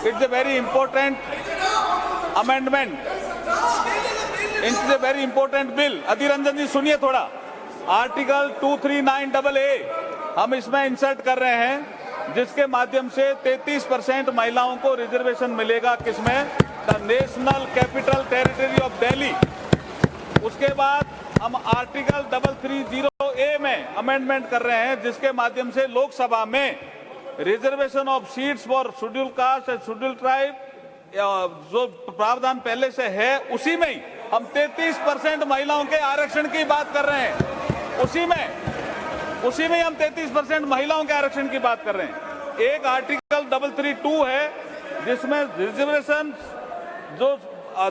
It's a very important amendment. It's a very important bill. Adhir Ranjan जी सुनिए थोड़ा। Article 239AA हम इसमें इंसर्ट कर रहे हैं, जिसके माध्यम से 33% महिलाओं को रिजर्वेशन मिलेगा। किसमें? The national capital territory of Delhi. उसके बाद हम आर्टिकल 330A में अमेंडमेंट कर रहे हैं, जिसके माध्यम से लोकसभा में reservation of seats for schedule caste and schedule tribe जो प्रावधान पहले से है, उसी में ही हम 33% महिलाओं के आरक्षण की बात कर रहे हैं। उसी में हम 33% महिलाओं के आरक्षण की बात कर रहे हैं। एक आर्टिकल 332 है, जिसमें रिजर्वेशन जो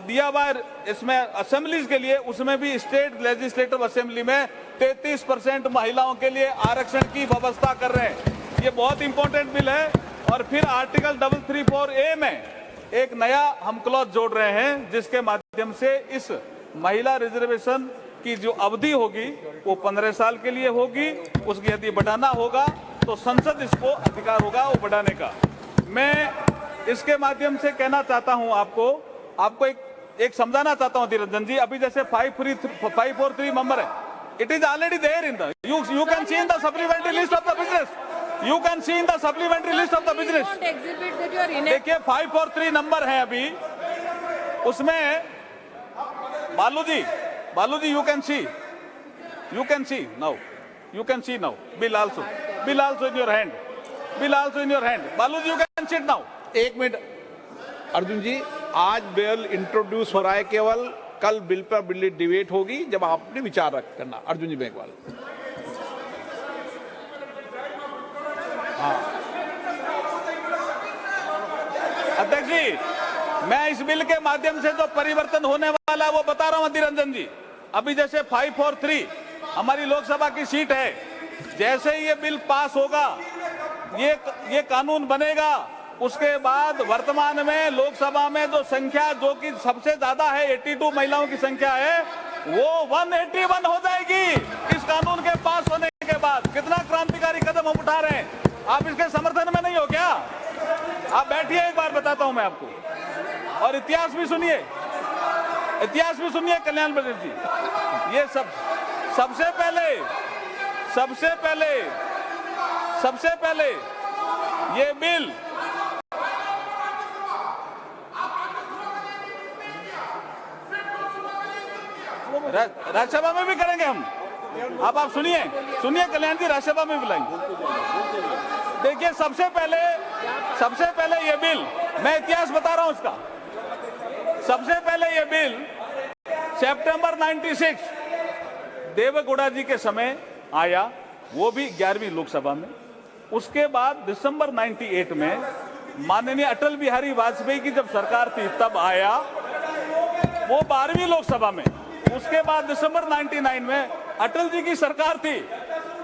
दिया हुआ है इसमें असेंबलीज के लिए, उसमें भी स्टेट लेजिस्लेटिव असेंबली में 33% महिलाओं के लिए आरक्षण की व्यवस्था कर रहे हैं। ये बहुत इंपॉर्टेंट बिल है। और फिर आर्टिकल 334A में एक नया हम क्लॉज जोड़ रहे हैं, जिसके माध्यम से इस महिला रिजर्वेशन की जो अवधि होगी वो 15 साल के लिए होगी। उसकी यदि बढ़ाना होगा तो संसद इसको अधिकार होगा वो बढ़ाने का। मैं इसके माध्यम से कहना चाहता हूं, आपको एक समझाना चाहता हूं रंजन जी। अभी जैसे 543 नंबर है, it is already there in the you can see in the supplementary list of the business. You can see in the supplementary list of the business. देखिए 543 नंबर है अभी उसमें। Balu ji you can see now bill also in your hand. Balu ji you can sit now. एक minute Arjun ji, आज bill introduce हो रहा है, केवल कल बिल पर बिल डिबेट होगी जब आपने विचार रख करना। अर्जुन जी बेंकवाल। हाँ अध्यक्ष जी, मैं इस बिल के माध्यम से जो परिवर्तन होने वाला है वो बता रहा हूं अधीर रंजन जी। अभी जैसे 543 हमारी लोकसभा की सीट है, जैसे ही ये बिल पास होगा, ये कानून बनेगा, उसके बाद वर्तमान में लोकसभा में जो संख्या जो कि सबसे ज्यादा है 82 महिलाओं की संख्या है, वो 181 हो जाएगी इस कानून के पास होने के बाद। कितना क्रांतिकारी कदम हम उठा रहे हैं। आप इसके समर्थन में नहीं हो क्या? आप बैठिए, एक बार बताता हूं मैं आपको। और इतिहास भी सुनिए कल्याण बजट जी। ये सबसे पहले ये बिल राज्यसभा में भी करेंगे हम। आप सुनिए कल्याण जी, राज्यसभा में भी लाएंगे। देखिए सबसे पहले ये बिल, मैं इतिहास बता रहा हूं उसका। सबसे पहले ये बिल सितंबर 96 देवेगौड़ा जी के समय आया, वो भी 11वीं लोकसभा में। उसके बाद दिसंबर 98 में माननीय अटल बिहारी वाजपेयी की जब सरकार थी तब आया, वो 12वीं लोकसभा में। उसके बाद दिसंबर 99 में अटल जी की सरकार थी,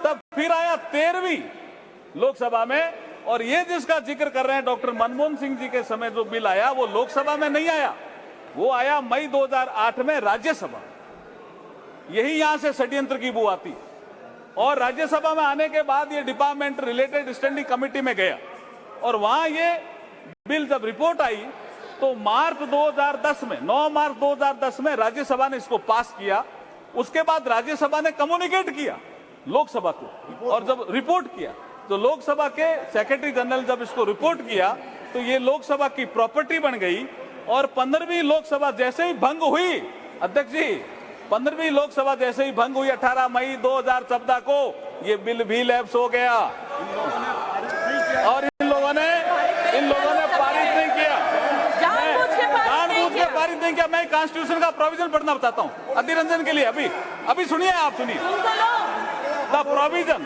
तब फिर आया 13वीं लोकसभा में। और ये जिसका जिक्र कर रहे हैं डॉक्टर मनमोहन सिंह जी के समय जो बिल आया, वो लोकसभा में नहीं आया, वो आया मई 2008 में राज्यसभा। यही यहां से षड्यंत्र की बू आती। और राज्यसभा में आने के बाद ये डिपार्टमेंट रिलेटेड स्टैंडिंग कमेटी में गया, और वहां ये बिल जब रिपोर्ट आई तो मार्च 2010 में 9 मार्च 2010 में राज्यसभा ने इसको पास किया। उसके बाद राज्यसभा ने कम्युनिकेट किया लोकसभा को, और जब रिपोर्ट किया तो लोकसभा के सेक्रेटरी जनरल जब इसको रिपोर्ट किया तो ये लोकसभा की प्रॉपर्टी बन गई। और 15वीं लोकसभा जैसे ही भंग हुई, अध्यक्ष जी, 15वीं लोकसभा जैसे ही भंग हुई 18 मई 2014 को, ये बिल भी लैप्स हो गया। और इन लोगों ने पारित नहीं किया, जानबूझ के पारित नहीं किया। मैं कॉन्स्टिट्यूशन का प्रोविजन पढ़ना बताता हूँ अधीर रंजन के लिए। अभी सुनिए, आप सुनिए द प्रोविजन।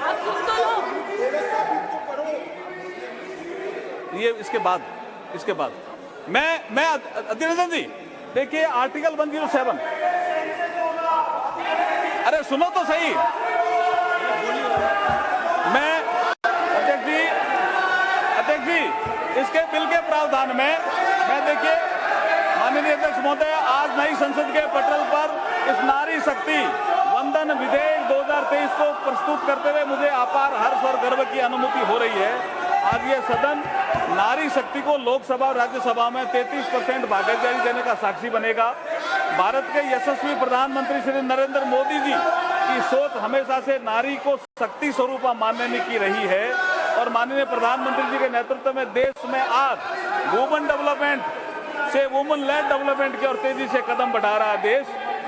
ये इसके बाद मैं अधीर रंजन जी, देखिए आर्टिकल 107। अरे सुनो तो सही। मैं अध्यक्ष जी इसके बिल के प्रावधान में मैं देखिए माननीय अध्यक्ष महोदय, आज नई संसद के पटल पर इस नारी शक्ति वंदन विधेयक 2023 को प्रस्तुत करते हुए मुझे अपार हर्ष और गर्व की अनुभूति हो रही है। आज ये सदन नारी शक्ति को लोकसभा और राज्यसभा में 33% भागीदारी देने का साक्षी बनेगा। भारत के यशस्वी प्रधानमंत्री श्री नरेंद्र मोदी जी की सोच हमेशा से नारी को शक्ति स्वरूप मानने की रही है और माननीय प्रधानमंत्री जी के नेतृत्व में देश में आज वुमेन डेवलपमेंट से वुमेन लेड डेवलपमेंट की ओर तेजी से कदम बढ़ा रहा है देश।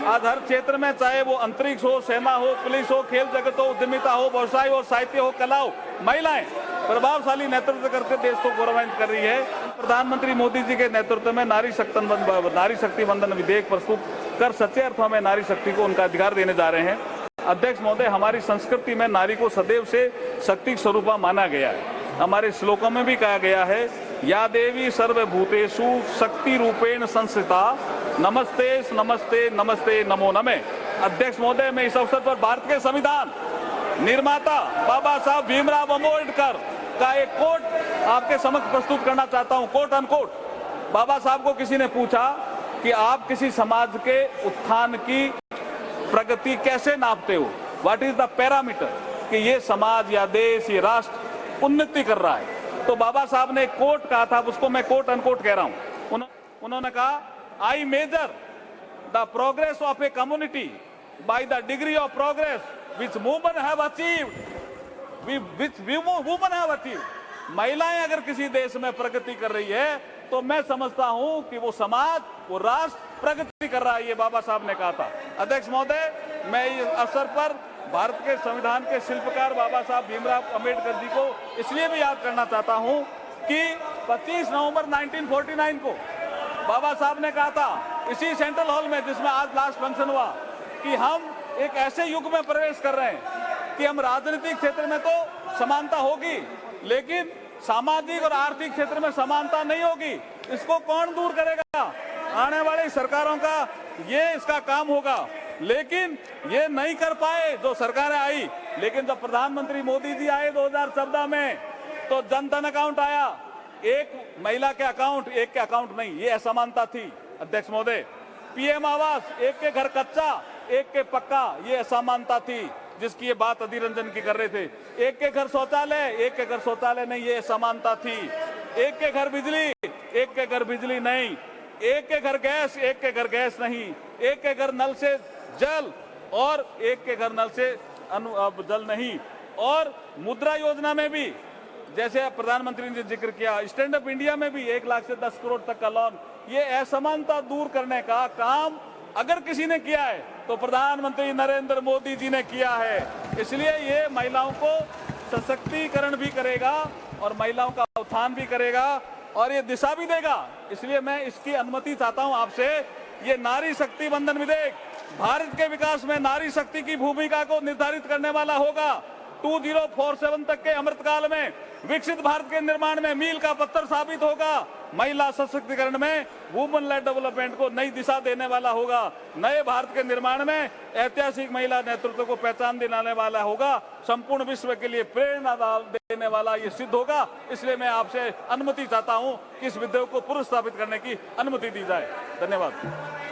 आज हर क्षेत्र में, चाहे वो अंतरिक्ष हो, सेना हो, पुलिस हो, खेल जगत हो, उद्यमिता हो, व्यवसाय हो, साहित्य हो, कला हो, महिलाएं प्रभावशाली नेतृत्व करके देश को गौरवान्वित कर रही है। प्रधानमंत्री मोदी जी के नेतृत्व में नारी शक्ति बंधन विधेयक प्रस्तुत कर सच्चे अर्थों में नारी शक्ति को उनका अधिकार देने जा रहे हैं। अध्यक्ष महोदय, हमारी संस्कृति में नारी को सदैव से शक्ति स्वरूपा माना गया है। हमारे श्लोकों में भी कहा गया है, या देवी सर्वभूतेषु शक्ति रूपेण संस्थिता, नमस्ते नमस्ते नमस्ते नमो नमे। अध्यक्ष महोदय, मैं इस अवसर पर भारत के संविधान निर्माता बाबा साहब भीमराव अम्बेडकर का एक कोट आपके समक्ष प्रस्तुत करना चाहता हूं, कोट अनकोट। बाबा साहब को किसी ने पूछा कि आप किसी समाज के उत्थान की प्रगति कैसे नापते हो, व्हाट इज द पैरामीटर कि ये समाज या देश, ये राष्ट्र उन्नति कर रहा है। तो बाबा साहब ने एक कोट कहा था, उसको मैं कोट अनकोट कह रहा हूं। उन्होंने कहा, I measure the progress of a community by the degree of progress which women have achieved, which women have achieved. महिलाएं अगर किसी देश में प्रगति कर रही है तो मैं समझता हूं कि वो समाज, वो राष्ट्र प्रगति कर रहा है, ये बाबा साहब ने कहा था। अध्यक्ष महोदय, मैं इस अवसर पर भारत के संविधान के शिल्पकार बाबा साहब भीमराव अम्बेडकर जी को इसलिए भी याद करना चाहता हूं कि 25 नवंबर 1949 को बाबा साहब ने कहा था इसी सेंट्रल हॉल में, जिसमें आज लास्ट फंक्शन हुआ, कि हम एक ऐसे युग में प्रवेश कर रहे हैं कि हम राजनीतिक क्षेत्र में तो समानता होगी, लेकिन सामाजिक और आर्थिक क्षेत्र में समानता नहीं होगी। इसको कौन दूर करेगा? आने वाली सरकारों का ये इसका काम होगा। लेकिन ये नहीं कर पाए जो सरकारें आई। लेकिन जब प्रधानमंत्री मोदी जी आए 2014 में, तो जन धन अकाउंट आया, एक महिला के अकाउंट, एक के अकाउंट नहीं, ये असमानता थी। अध्यक्ष महोदय, पीएम आवास, एक के घर कच्चा, एक के पक्का, ये असमानता थी जिसकी ये बात अधीर रंजन की कर रहे थे। एक के घर शौचालय, एक के घर शौचालय नहीं, ये असमानता थी। एक के घर बिजली, एक के घर बिजली नहीं। एक के घर गैस, एक के घर गैस नहीं। एक के घर नल से जल और एक के घर नल से जल नहीं। और मुद्रा योजना में भी, जैसे प्रधानमंत्री ने जिक्र किया, स्टैंड अप इंडिया में भी 1 लाख से 10 करोड़ तक का लोन। ये असमानता दूर करने का काम अगर किसी ने किया है तो प्रधानमंत्री नरेंद्र मोदी जी ने किया है। इसलिए ये महिलाओं को सशक्तिकरण भी करेगा और महिलाओं का उत्थान भी करेगा और ये दिशा भी देगा। इसलिए मैं इसकी अनुमति चाहता हूं आपसे। ये नारी शक्ति बंधन विधेयक भारत के विकास में नारी शक्ति की भूमिका को निर्धारित करने वाला होगा। 2047 तक के अमृतकाल में विकसित भारत के निर्माण में मील का पत्थर साबित होगा। महिला सशक्तिकरण में वुमेन लेड डेवलपमेंट को नई दिशा देने वाला होगा। नए भारत के निर्माण में ऐतिहासिक महिला नेतृत्व को पहचान दिलाने वाला होगा। संपूर्ण विश्व के लिए प्रेरणा देने वाला ये सिद्ध होगा। इसलिए मैं आपसे अनुमति चाहता हूं कि इस विधेयक को पुनः स्थापित करने की अनुमति दी जाए। धन्यवाद।